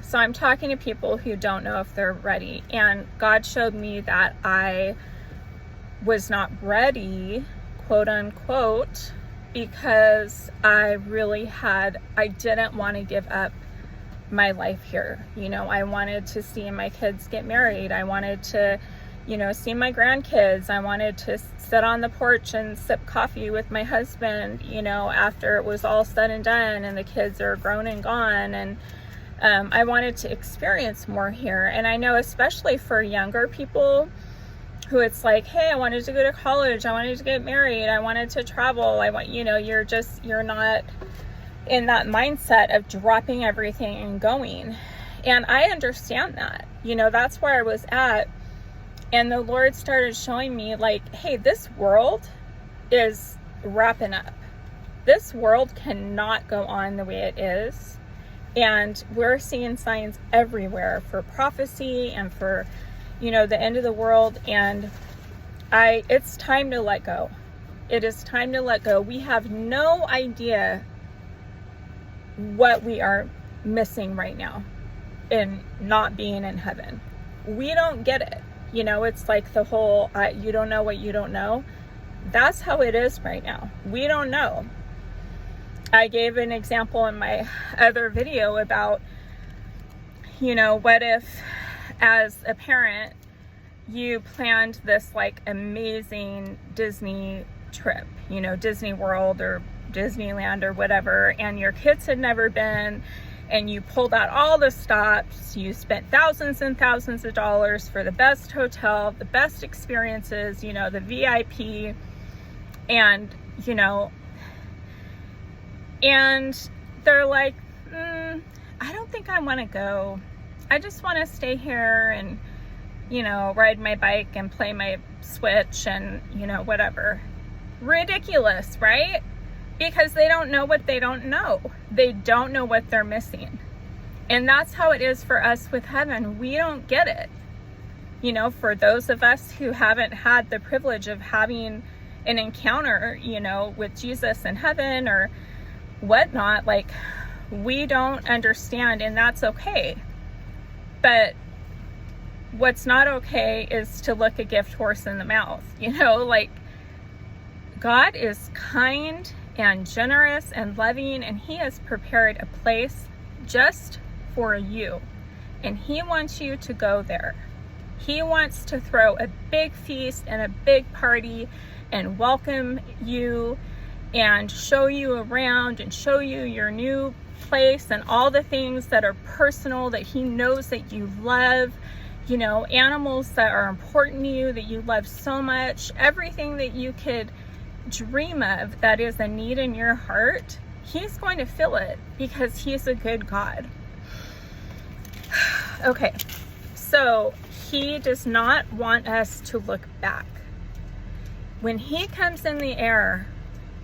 So I'm talking to people who don't know if they're ready. And God showed me that I was not ready, quote unquote, because I didn't want to give up my life here. I wanted to see my kids get married. I wanted to, see my grandkids. I wanted to sit on the porch and sip coffee with my husband, after it was all said and done and the kids are grown and gone. And I wanted to experience more here. And I know, especially for younger people who it's like, hey, I wanted to go to college. I wanted to get married. I wanted to travel. You're not in that mindset of dropping everything and going. And I understand that. That's where I was at. And the Lord started showing me like, hey, this world is wrapping up. This world cannot go on the way it is. And we're seeing signs everywhere for prophecy and for, the end of the world. And it's time to let go. It is time to let go. We have no idea what we are missing right now in not being in heaven. We don't get it. It's like the whole, you don't know what you don't know. That's how it is right now. We don't know. I gave an example in my other video about, what if as a parent, you planned this like amazing Disney trip, Disney World or Disneyland or whatever, and your kids had never been, and you pulled out all the stops, you spent thousands and thousands of dollars for the best hotel, the best experiences, the VIP, and, and they're like, I don't think I want to go. I just want to stay here and, ride my bike and play my Switch and, whatever. Ridiculous, right? Because they don't know what they don't know. They don't know what they're missing. And that's how it is for us with heaven. We don't get it. For those of us who haven't had the privilege of having an encounter, with Jesus in heaven or whatnot, like, we don't understand, and that's okay. But what's not okay is to look a gift horse in the mouth. Like, God is kind and generous and loving, and he has prepared a place just for you, and he wants you to go there. He wants to throw a big feast and a big party and welcome you and show you around and show you your new place and all the things that are personal that he knows that you love, animals that are important to you that you love so much, everything that you could dream of that is a need in your heart. He's going to fill it because he's a good God. Okay, so he does not want us to look back. When he comes in the air,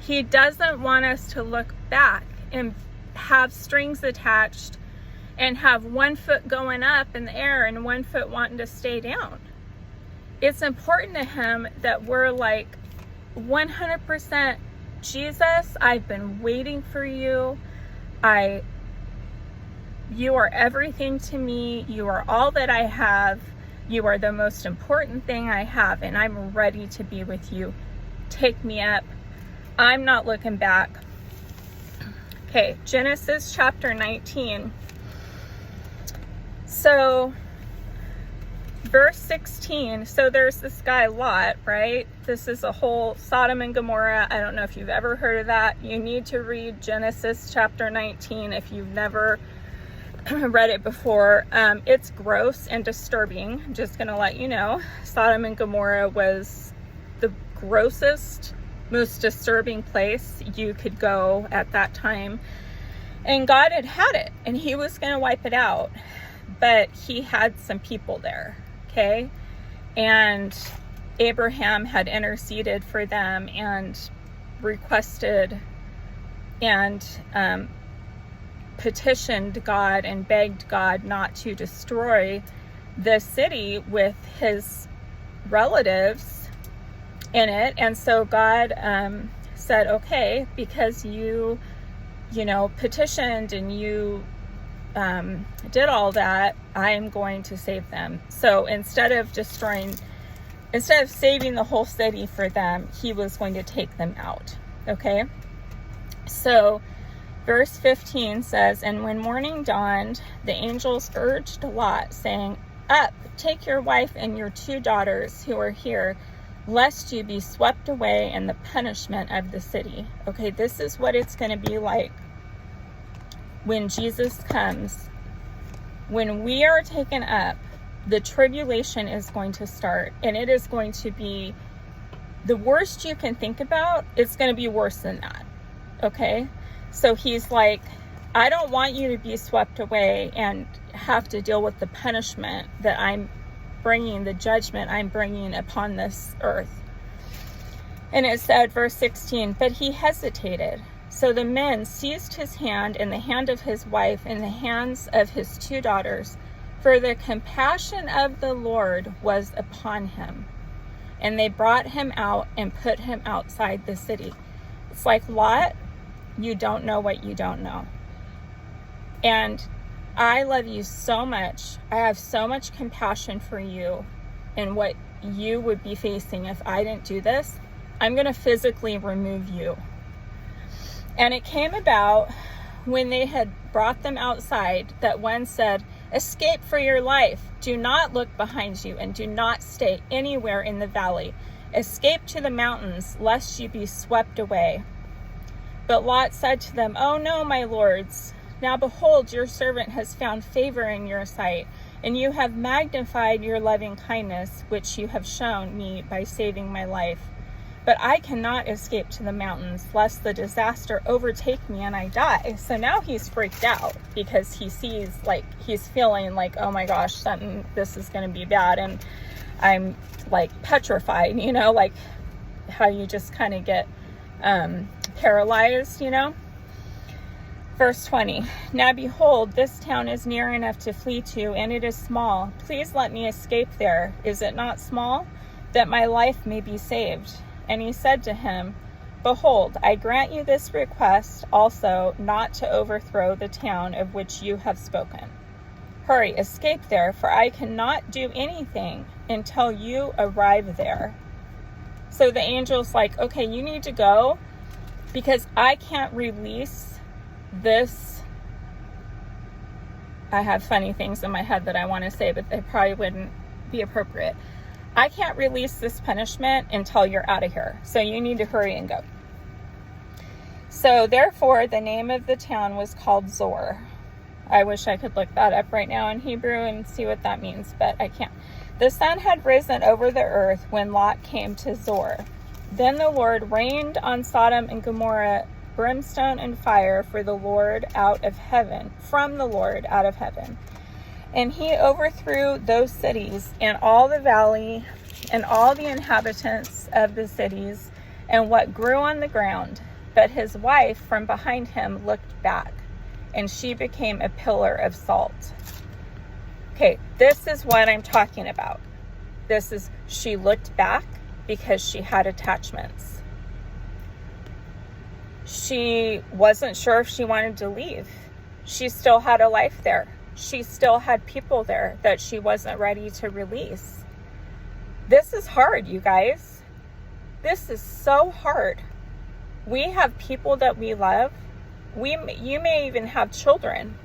he doesn't want us to look back and have strings attached and have one foot going up in the air and one foot wanting to stay down. It's important to him that we're like 100%, Jesus, I've been waiting for you. You are everything to me. You are all that I have. You are the most important thing I have, and I'm ready to be with you. Take me up. I'm not looking back. Okay, Genesis chapter 19. So, verse 16. So there's this guy Lot, right? This is a whole Sodom and Gomorrah. I don't know if you've ever heard of that. You need to read Genesis chapter 19 if you've never read it before. It's gross and disturbing. I'm just gonna let you know. Sodom and Gomorrah was the grossest, most disturbing place you could go at that time. And God had it, and he was gonna wipe it out. But he had some people there, okay? And Abraham had interceded for them and requested and petitioned God and begged God not to destroy the city with his relatives in it. And so God said, okay, because you petitioned and you did all that, I am going to save them. So instead of saving the whole city for them, he was going to take them out. Okay? So verse 15 says, and when morning dawned, the angels urged Lot, saying, up, take your wife and your 2 daughters who are here, lest you be swept away in the punishment of the city. Okay, this is what it's going to be like when Jesus comes. When we are taken up, the tribulation is going to start, and it is going to be the worst you can think about. It's going to be worse than that. Okay? So he's like, I don't want you to be swept away and have to deal with the punishment that I'm bringing, the judgment I'm bringing upon this earth. And it said, verse 16, but he hesitated. So the men seized his hand and the hand of his wife and the hands of his 2 daughters, for the compassion of the Lord was upon him. And they brought him out and put him outside the city. It's like, Lot, you don't know what you don't know. And I love you so much. I have so much compassion for you and what you would be facing if I didn't do this. I'm going to physically remove you. And it came about when they had brought them outside that one said, escape for your life. Do not look behind you and do not stay anywhere in the valley. Escape to the mountains, lest you be swept away. But Lot said to them, oh no, my lords. Now behold, your servant has found favor in your sight, and you have magnified your loving kindness, which you have shown me by saving my life. But I cannot escape to the mountains, lest the disaster overtake me and I die. So now he's freaked out because he sees, like, he's feeling like, oh my gosh, this is going to be bad. And I'm like petrified, you know, like how you just kind of get paralyzed, you know. Verse 20, now behold, this town is near enough to flee to, and it is small. Please let me escape there. Is it not small? That my life may be saved. And he said to him, behold, I grant you this request also, not to overthrow the town of which you have spoken. Hurry, escape there, for I cannot do anything until you arrive there. So the angel's like, okay, you need to go, because I can't release this. I have funny things in my head that I want to say, but they probably wouldn't be appropriate. I can't release this punishment until you're out of here. So you need to hurry and go. So therefore, the name of the town was called Zor. I wish I could look that up right now in Hebrew and see what that means, but I can't. The sun had risen over the earth when Lot came to Zor. Then the Lord rained on Sodom and Gomorrah brimstone and fire from the Lord out of heaven. And he overthrew those cities and all the valley and all the inhabitants of the cities and what grew on the ground. But his wife from behind him looked back, and she became a pillar of salt. Okay, this is what I'm talking about. She looked back because she had attachments. She wasn't sure if she wanted to leave. She still had a life there. She still had people there that she wasn't ready to release. This is hard, you guys. This is so hard. We have people that we love. You may even have children,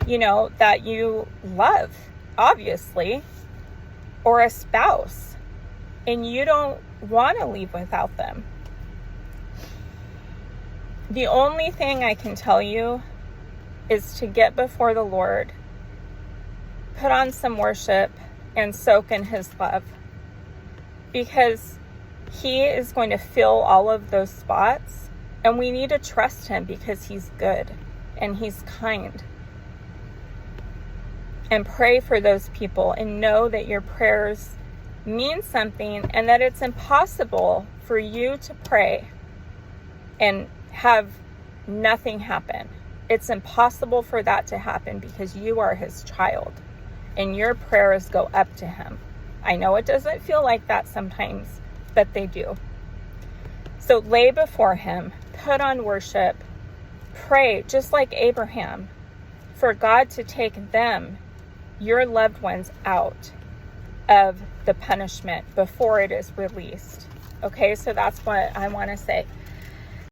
that you love, obviously, or a spouse, and you don't want to leave without them. The only thing I can tell you is to get before the Lord, put on some worship, and soak in his love, because he is going to fill all of those spots, and we need to trust him because he's good and he's kind. And pray for those people and know that your prayers mean something, and that it's impossible for you to pray and have nothing happen. It's impossible for that to happen because you are his child and your prayers go up to him. I know it doesn't feel like that sometimes, but they do. So lay before him, put on worship, pray just like Abraham. for God to take them, your loved ones, out of the punishment before it is released. Okay, so that's what I want to say.